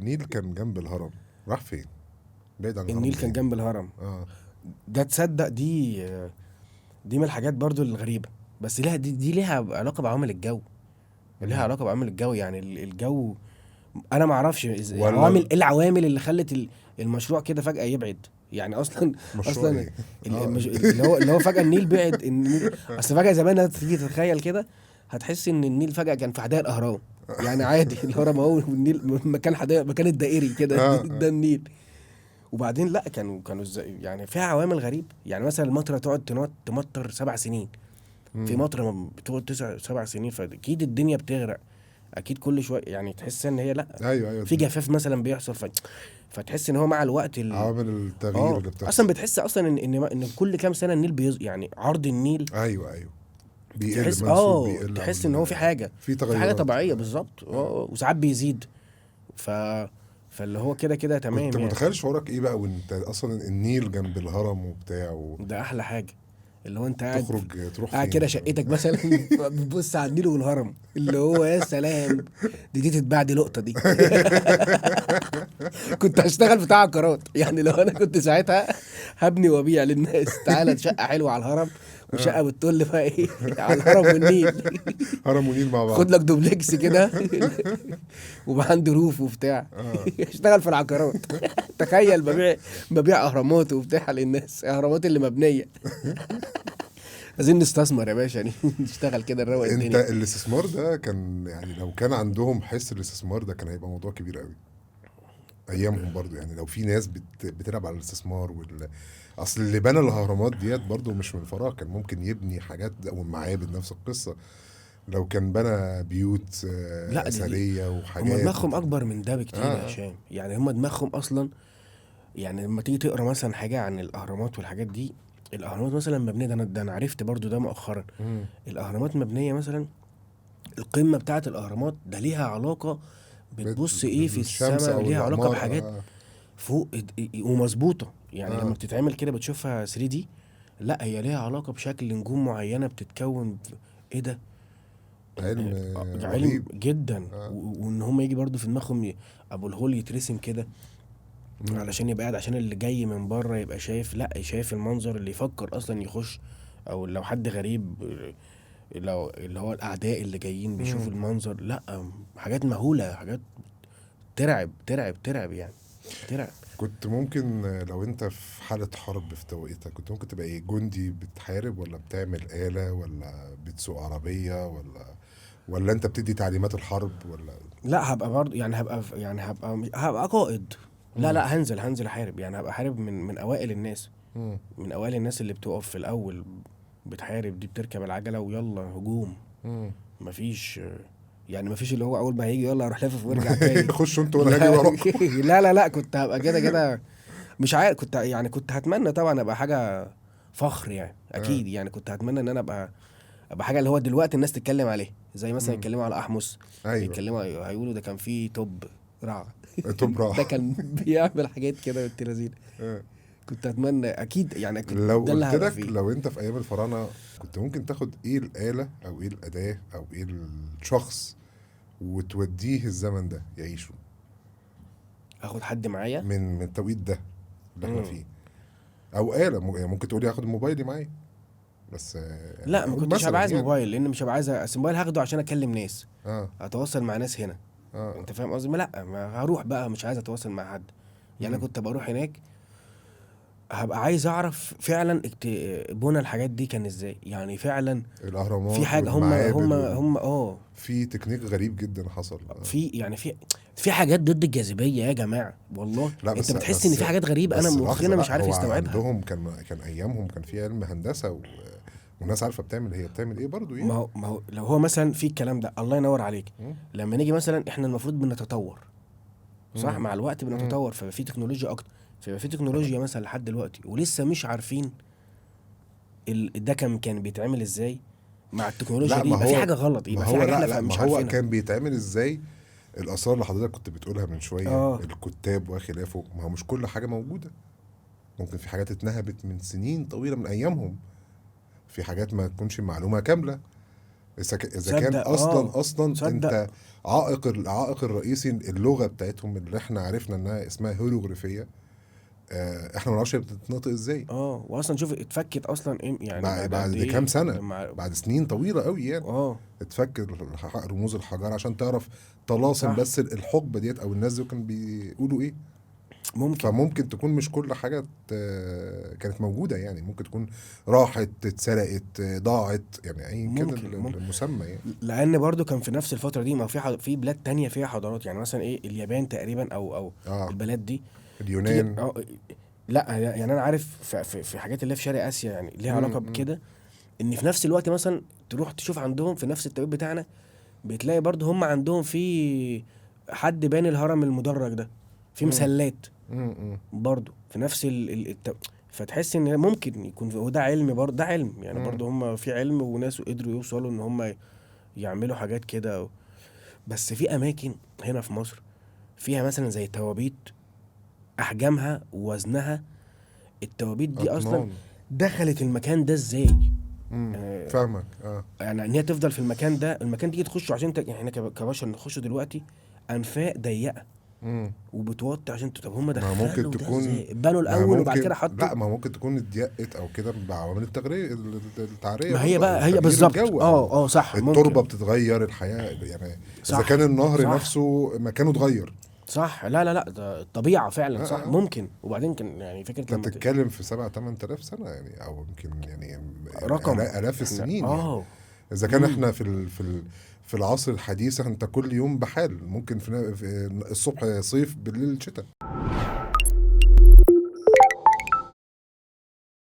النيل كان جنب الهرم، راح فين؟ بعيد عن الهرم النيل كان ليه؟ جنب الهرم. اه. ده تصدق دي من الحاجات برضو الغريبة، بس ليها دي ليها علاقة بعوامل الجو. ليها مم. علاقة بعوامل الجو، يعني الجو. انا ما اعرفش عوامل ولا ايه العوامل اللي خلت المشروع كده فجأة يبعد يعني اصلا. مشروع اصلا ايه؟ اه. اللي هو فجأة النيل بعد. اصل فجأة زمان تيجي تتخيل كده، هتحس ان النيل فجأة كان في حدائق الاهرام. يعني عادي الهرم اهو، النيل مكان حدائق، مكان الدائري كده اه. ده النيل. وبعدين لا، كانوا ازاي يعني، فيها عوامل غريب. يعني مثلا المطره تقعد تمطر 7 سنين، في مم. مطره بتقعد 7 سنين، فاكيد الدنيا بتغرق. اكيد كل شويه يعني تحس ان هي لا، ايوه ايوه في جفاف مثلا بيحصل فتحس ان هو مع الوقت عوامل التغيير اللي اصلا بتحصل. بتحس اصلا ان كل كام سنه النيل يعني عرض النيل. ايوه ايوه، بيقل تحس منسوب، بيقل او تحس ان هو في حاجه، في في حاجه تغيرات طبيعيه بالظبط. وساعات بيزيد. ف فاللي هو كده كده كنت تمام يعني. متخيل شعورك ايه بقى وانت اصلا النيل جنب الهرم وبتاع، ده احلى حاجه، اللي هو انت قاعد وتخرج تروح قاعد كده فين؟ شقتك مثلا بتبص على النيل والهرم، اللي هو يا سلام. دي تتباع، دي لقطه دي. كنت هشتغل بتاع عقارات يعني، لو انا كنت ساعتها هبني وابيع للناس. تعالى شقه حلوه على الهرم، وشقه بتطل بقى ايه على الهرم والنيل. هرم ونيل مع بعض. خد لك دوبلكس كده، وبقى عندي روف وبتاع. اه. اشتغل في العقارات. تخيل ببيع اهرامات وبتاع للناس، اهرامات اللي مبنيه. عايزين نستثمر يا باشا يعني. نشتغل كده نروق انت الدنيا. الاستثمار ده كان يعني لو كان عندهم حس الاستثمار ده كان هيبقى موضوع كبير قوي ايامهم برضو. يعني لو في ناس بتلعب على الاستثمار اصل اللي بنى الاهرامات ديت برضو مش من فراغ، كان ممكن يبني حاجات او المعابد نفس القصة. لو كان بنى بيوت لا دي اثرية هم وحاجات دماغهم اكبر من ده بكتير يا اه اه. هشام. يعني هم دماغهم اصلا، يعني لما تيجي تقرا مثلا حاجه عن الاهرامات والحاجات دي. الاهرامات مثلا مبنيه، ده انا عرفت برضو ده مؤخرا. مم. الاهرامات مبنيه مثلا، القمه بتاعه الاهرامات ده ليها علاقه. بتبص ايه في بالشمس السماء، او ليها علاقه الاقمار بحاجات فوق ومظبوطه. يعني لما اه. بتتعمل كده بتشوفها 3D. لا هي ليها علاقه بشكل نجوم معينه بتتكون ايه ده. علم علم رهيب. جدا. اه. وان هم يجي برضو في دماغهم ابو الهول يترسم كده، مم. علشان يبقى قاعد، عشان اللي جاي من بره يبقى شايف، لا شايف المنظر، اللي يفكر اصلا يخش. او لو حد غريب، لو اللي هو الاعداء اللي جايين مم. بيشوفوا المنظر، لا حاجات مهولة، حاجات ترعب ترعب ترعب يعني، ترعب. كنت ممكن لو انت في حالة حرب في توقيتها كنت ممكن تبقى ايه؟ جندي بتحارب، ولا بتعمل آلة، ولا بتسوق عربية، ولا انت بتدي تعليمات الحرب، ولا؟ لا هبقى برضه يعني، هبقى قائد. لا مم. لا، هنزل احارب يعني، هبقى حارب من اوائل الناس. مم. من اوائل الناس اللي بتقف في الاول بتحارب، دي بتركب العجلة ويلا هجوم. مم. مفيش يعني، مفيش اللي هو اول ما هيجي يلا اروح لافف وارجع تاني. خشوا انتوا وانا هاجي لا وراكم. لا كنت هبقى كده كده. مش عارف، كنت يعني كنت هتمنى طبعا ابقى حاجه فخر يعني، اه. اكيد يعني كنت هتمنى ان انا ابقى حاجه اللي هو دلوقتي الناس تتكلم عليه، زي مثلا مم. يتكلموا على احمس. ايوه. يتكلموا هيقولوا ده كان فيه توب رع. توب ده راح. كان بيعمل حاجات كده بنت لذينه. آه. كنت اتمنى اكيد يعني، كنت لو ده اللي قلت هبقى لك فيه. لو انت في ايام الفراعنه كنت ممكن تاخد ايه الآلة او ايه الأداة او ايه الشخص وتوديه الزمن ده يعيشه اخد حد معايا. من التوقيت ده اللي احنا مم. فيه؟ او آلة يعني ممكن تقولي هاخد موبايلي معايا بس يعني لا ما اقول كنتش هبقى مثلا عايز يعني. موبايل، لان مش هبقى عايز الموبايل هاخده عشان اكلم ناس، اه اتواصل مع ناس هنا. اه. انت فاهم قصدي؟ لا ما هروح بقى مش عايز اتواصل مع حد. يعني انا مم. كنت بروح هناك، هبقى عايز اعرف فعلا بنى الحاجات دي كان ازاي يعني فعلا. في الاهرامات حاجه هم هم والمعابد هم في تكنيك غريب جدا حصل في يعني في حاجات ضد الجاذبيه يا جماعه والله. لا انت بس بتحس ان بس في حاجات غريبه انا بس لحظة، مخنا مش لا عارف هو يستوعبها. عندهم كان ايامهم كان في علم هندسة والناس عارفة هي بتعمل ايه برضو ما يعني. هو ما هو لو هو مثلا في الكلام ده، الله ينور عليك. مم. لما نيجي مثلا احنا المفروض بنتطور، صح؟ مم. مع الوقت مم. بنتطور، فيبقى في تكنولوجيا اكتر. فيبقى في تكنولوجيا مثلا لحد دلوقتي ولسه مش عارفين ده كان بيتعمل ازاي. مع التكنولوجيا لا دي يبقى في حاجه غلط، ما يبقى في هو حاجه لا احنا لا ما مش هو عارفينها. كان بيتعمل ازاي. الآثار اللي حضرتك كنت بتقولها من شوية، اه الكتاب وخلافه، ما هو مش كل حاجة موجودة. ممكن في حاجات اتنهبت من سنين طويلة من أيامهم، في حاجات ما تكونش معلومة كاملة. اذا كان تصدق اصلا تصدق انت العائق الرئيسي اللغه بتاعتهم اللي احنا عرفنا انها اسمها هيروغليفيه. احنا ما نعرفش هي بتتنطق ازاي. واصلا شوف اتفكت اصلا يعني بعد قد بعد ايه كام سنه، لما بعد سنين طويله قوي يعني. اه اتفك رموز الحجر عشان تعرف طلاسم صح بس الحقبه ديت او الناس دول كانوا بيقولوا ايه. ممكن فممكن تكون مش كل حاجه كانت موجوده يعني، ممكن تكون راحت، اتسرقت، ضاعت، يعني ايا كان ممكن المسمى يعني. لان برضو كان في نفس الفتره دي ما في في بلاد تانية فيها حضارات، يعني مثلا ايه اليابان تقريبا او اه البلاد دي تيجي اليونان. لا يعني انا عارف في حاجات اللي في شرق اسيا يعني ليها علاقه امم بكده، ان في نفس الوقت مثلا تروح تشوف عندهم في نفس التوقيت بتاعنا بتلاقي برضو هم عندهم في حد باني الهرم المدرج ده، في امم مسلات امم برضو في نفس فتحس ان ممكن يكون وده علم برضو، ده علم يعني امم برضو هم في علم وناس قدروا يوصلوا ان هم يعملوا حاجات كده بس في اماكن هنا في مصر فيها مثلا زي توابيت احجامها ووزنها، التوابيت دي اصلا اطنان. دخلت المكان ده ازاي؟ آه، فاهمك اه. يعني ان هي تفضل في المكان ده، المكان تيجي تخشه عشان يعني احنا كبشر نخشه دلوقتي انفاق ضيقه امم وبتوطي عشان طب هم ما ممكن دخلوا ده تكون ازاي؟ بنوا ما الاول وبعد كده ممكن حطوا. لا ما ممكن تكون اتضيقت او كده بعوامل التعريه ما هي برضه، او بقى هي تغيير بالظبط الجو، او صح التربه ممكن بتتغير، الحياه يعني. اذا كان صح النهر صح نفسه مكانه اتغير. صح لا ده الطبيعه فعلا صح آه. ممكن، وبعدين كان يعني فكره انت لما بتتكلم في 7-8 آلاف سنه يعني، او يمكن يعني رقم الاف احنا السنين يعني. اذا كان امم احنا في العصر الحديث انت كل يوم بحال، ممكن في الصبح صيف بالليل شتاء.